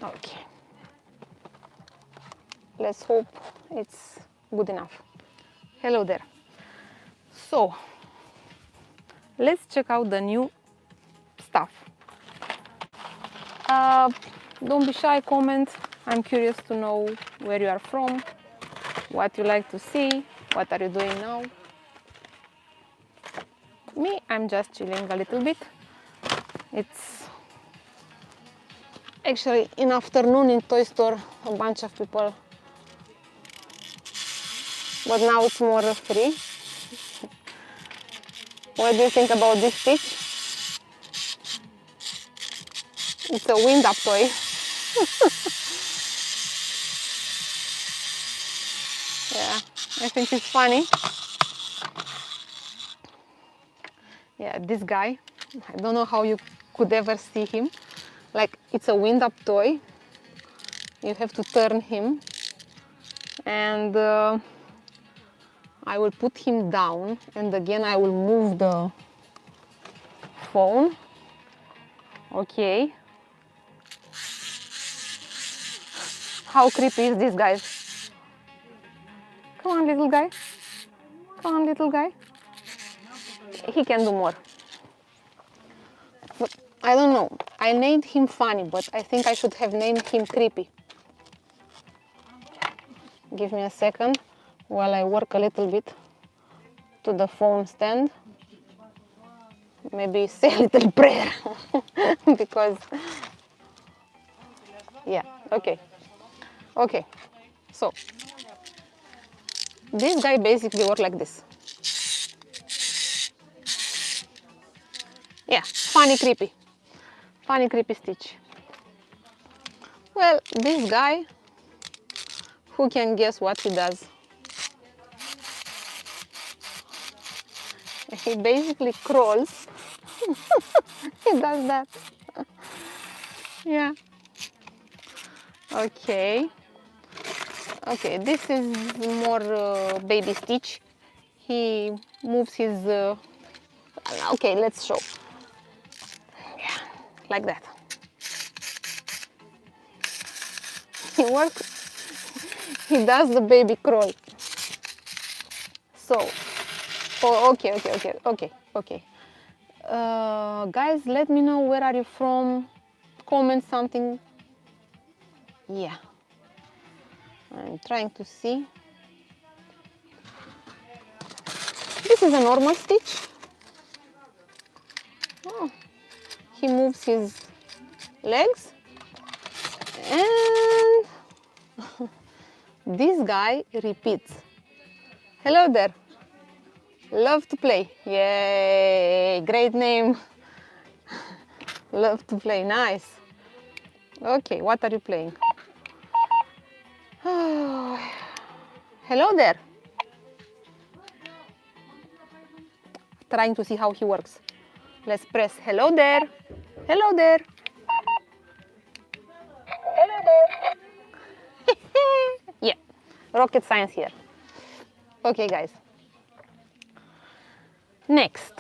Okay. Let's hope it's good enough. Hello there. So, let's check out the new stuff. Don't be shy, comment. I'm curious to know where you are from, what you like to see, what are you doing now. Me, I'm just chilling a little bit. It's actually in afternoon in toy store, a bunch of people, but now it's more free. What do you think about this stitch? It's a wind-up toy. Yeah, I think it's funny. Yeah, this guy, I don't know how you could ever see him. Like, it's a wind-up toy. You have to turn him. And I will put him down. And again, I will move the phone. Okay. How creepy is this, guys? Come on, little guy. Come on, little guy. He can do more. But I don't know. I named him Funny, but I think I should have named him Creepy. Give me a second while I work a little bit to the phone stand. Maybe say a little prayer. Because, yeah, okay. Okay, so this guy basically works like this. Yeah, funny creepy stitch. Well, this guy, who can guess what he does? He basically crawls. He does that. Yeah. Okay. Okay, this is more baby stitch. He moves his. Okay, let's show. Yeah, like that. He works. He does the baby crawl. So, oh, okay. Guys, let me know where are you from. Comment something. Yeah. I'm trying to see. This is a normal stitch. Oh, he moves his legs. And this guy repeats. Hello there. Love to play. Yay, great name. Love to play, nice. Okay, what are you playing? Hello there. Trying to see how he works. Let's press hello there. Hello there. Hello there. Yeah, rocket science here. Okay, guys. Next,